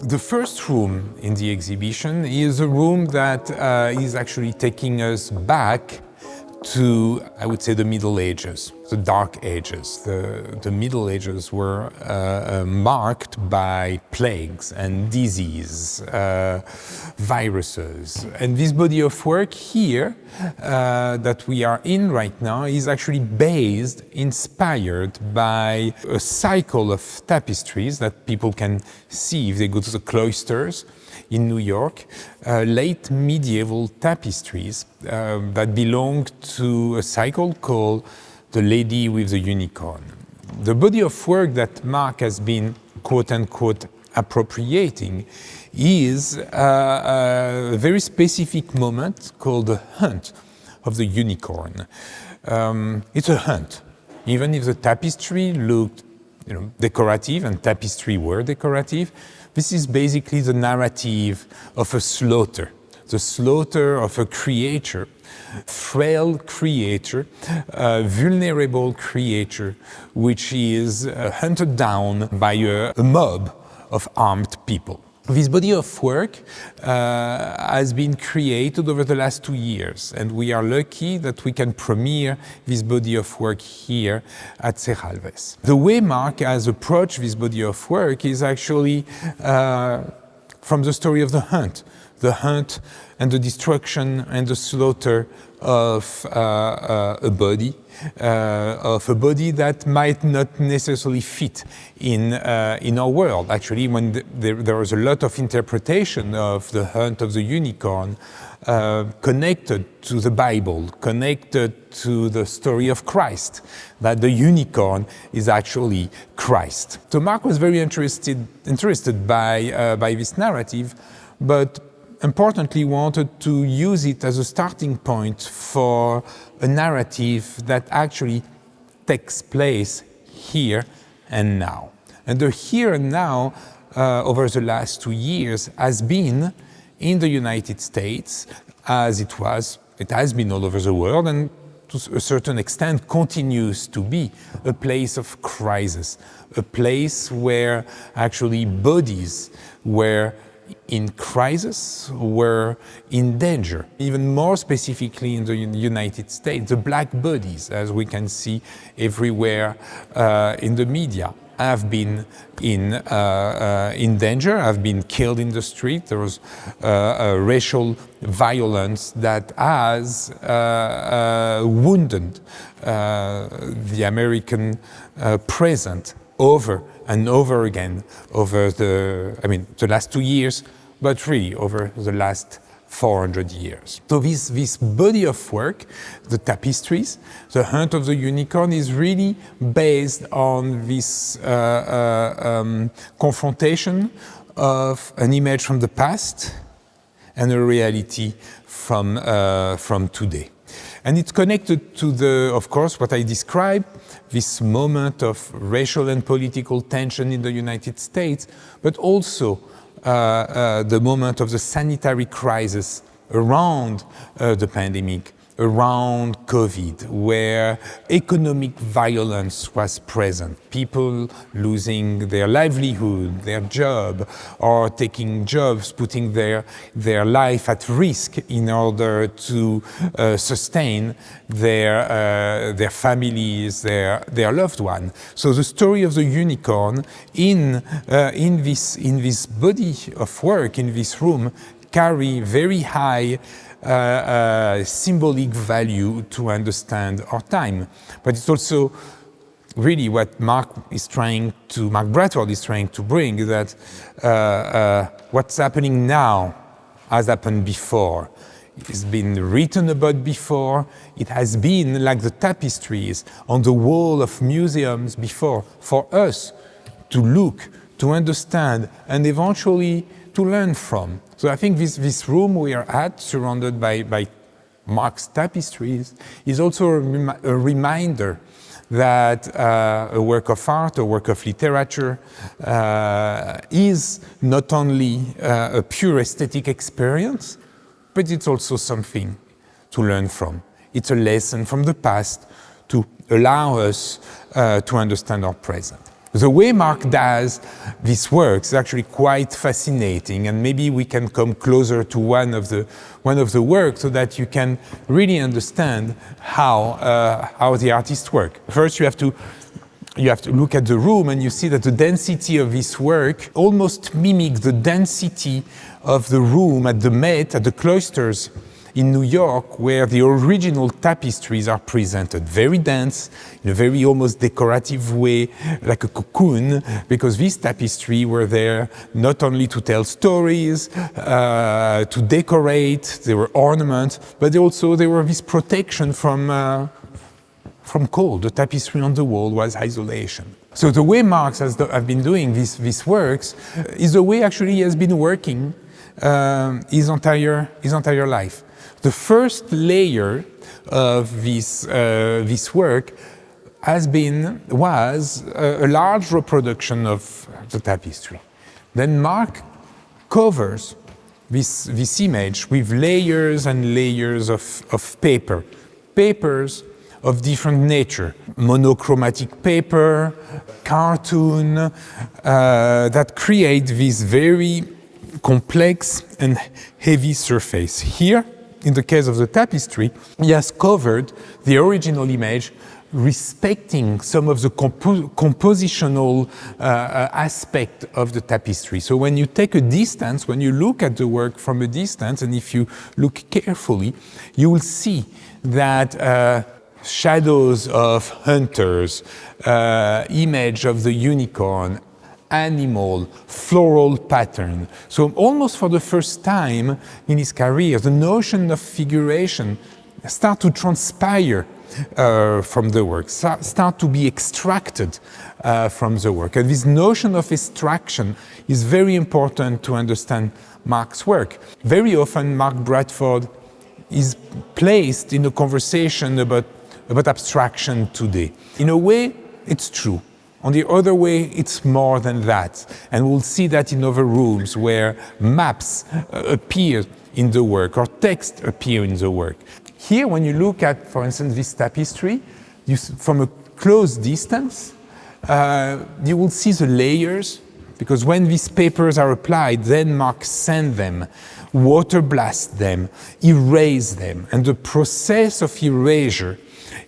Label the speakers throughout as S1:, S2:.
S1: The first room in the exhibition is a room that is actually taking us back to, I would say, the Middle Ages, the Dark Ages. The Middle Ages were marked by plagues and disease, viruses. And this body of work here that we are in right now is actually inspired by a cycle of tapestries that people can see if they go to the cloisters in New York, late medieval tapestries that belong to a cycle called The Lady with the Unicorn. The body of work that Mark has been, quote-unquote, appropriating is a very specific moment called the hunt of the unicorn. It's a hunt. Even if the tapestry looked decorative and tapestry were decorative, this is basically the narrative of a slaughter, the slaughter of a creature, frail creature, vulnerable creature, which is hunted down by a mob of armed people. This body of work has been created over the last 2 years, and we are lucky that we can premiere this body of work here at Serralves. The way Mark has approached this body of work is actually from the story of the hunt and the destruction and the slaughter of a body that might not necessarily fit in our world. Actually, when there was a lot of interpretation of the hunt of the unicorn connected to the Bible, connected to the story of Christ, that the unicorn is actually Christ. So Mark was very interested by this narrative, but importantly wanted to use it as a starting point for a narrative that actually takes place here and now. And the here and now over the last 2 years has been in the United States as it has been all over the world, and to a certain extent continues to be a place of crisis, a place where actually bodies were in crisis, were in danger. Even more specifically in the United States, the black bodies, as we can see everywhere in the media, have been in danger, have been killed in the street. There was racial violence that has wounded the American present over and over again over the last 2 years, but really over the last 400 years. So this body of work, the tapestries, the hunt of the unicorn, is really based on this confrontation of an image from the past and a reality from today. And it's connected to of course, what I described, this moment of racial and political tension in the United States, but also the moment of the sanitary crisis around the pandemic, around COVID, where economic violence was present, people losing their livelihood, their job, or taking jobs, putting their life at risk in order to sustain their families, their loved one. So the story of the unicorn in this body of work, in this room, carry very high symbolic value to understand our time. But it's also really what Mark Bradford is trying to bring, that what's happening now has happened before. It has been written about before. It has been like the tapestries on the wall of museums before, for us to look, to understand, and eventually to learn from. So I think this room we are at, surrounded by Mark's tapestries, is also a reminder that a work of art, a work of literature, is not only a pure aesthetic experience, but it's also something to learn from. It's a lesson from the past to allow us to understand our present. The way Mark does this work is actually quite fascinating, and maybe we can come closer to one of the works so that you can really understand how the artists work. First, you have to look at the room, and you see that the density of this work almost mimics the density of the room at the Met, at the cloisters in New York, where the original tapestries are presented. Very dense, in a very almost decorative way, like a cocoon, because these tapestries were there not only to tell stories, to decorate, they were ornaments, but they were this protection from cold. The tapestry on the wall was isolation. So the way Marx has been doing these works is the way actually he has been working his entire life. The first layer of this work was a large reproduction of the tapestry. Then Mark covers this image with layers and layers of papers of different nature, monochromatic paper, cartoon, that create this very complex and heavy surface. Here, in the case of the tapestry, he has covered the original image, respecting some of the compositional aspect of the tapestry. So when you take a distance, when you look at the work from a distance, and if you look carefully, you will see that shadows of hunters, image of the unicorn, animal, floral pattern. So almost for the first time in his career, the notion of figuration start to transpire from the work, start to be extracted from the work. And this notion of extraction is very important to understand Mark's work. Very often Mark Bradford is placed in a conversation about abstraction today. In a way, it's true. On the other way, it's more than that. And we'll see that in other rooms where maps appear in the work or text appear in the work. Here, when you look at, for instance, this tapestry, from a close distance, you will see the layers, because when these papers are applied, then Mark sends them, water blast them, erase them. And the process of erasure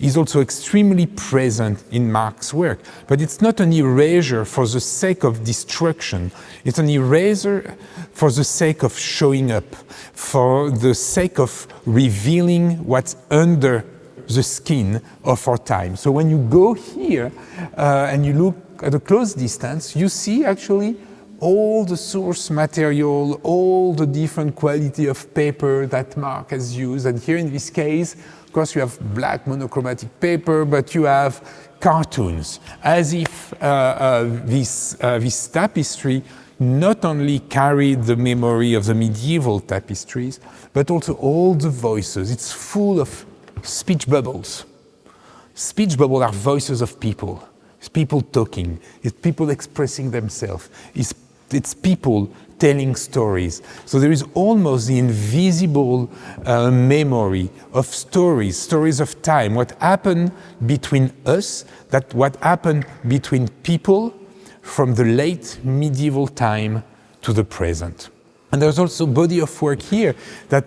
S1: is also extremely present in Mark's work. But it's not an erasure for the sake of destruction. It's an erasure for the sake of showing up, for the sake of revealing what's under the skin of our time. So when you go here and you look at a close distance, you see actually all the source material, all the different quality of paper that Mark has used. And here in this case, of course, you have black monochromatic paper, but you have cartoons, as if this tapestry not only carried the memory of the medieval tapestries, but also all the voices. It's full of speech bubbles. Speech bubbles are voices of people. It's people talking. It's people expressing themselves. It's people telling stories. So there is almost the invisible memory of stories of time, what happened between us, what happened between people from the late medieval time to the present. And there's also a body of work here that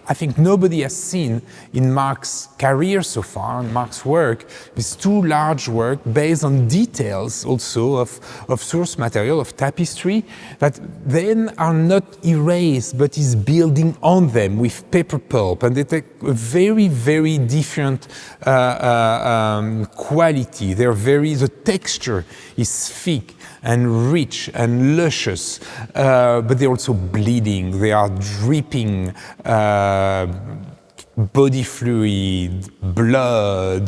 S1: I think nobody has seen in Mark's career so far, in Mark's work. These two large works based on details also of source material, of tapestry, that then are not erased, but is building on them with paper pulp. And they take a very, very different quality. The texture is thick and rich and luscious, but they're also bleeding, they are dripping body fluid, blood,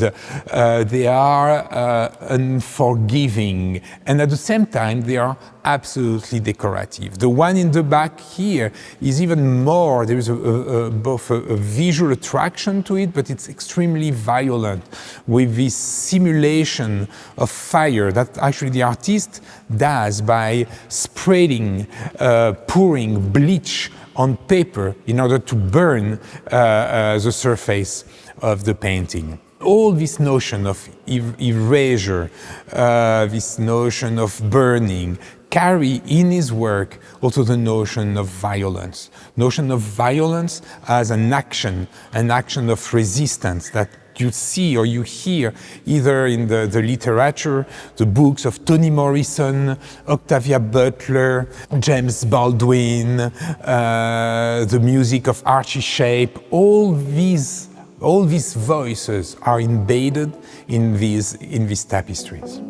S1: they are unforgiving, and at the same time they are absolutely decorative. The one in the back here is even more, there is both a visual attraction to it, but it's extremely violent, with this simulation of fire that actually the artist does by spreading, pouring bleach on paper in order to burn the surface of the painting. all this notion of erasure, this notion of burning, carry in his work also the notion of violence as an action of resistance that you see or you hear either in the literature, the books of Toni Morrison, Octavia Butler, James Baldwin, the music of Archie Shepp. All these voices are embedded in these tapestries.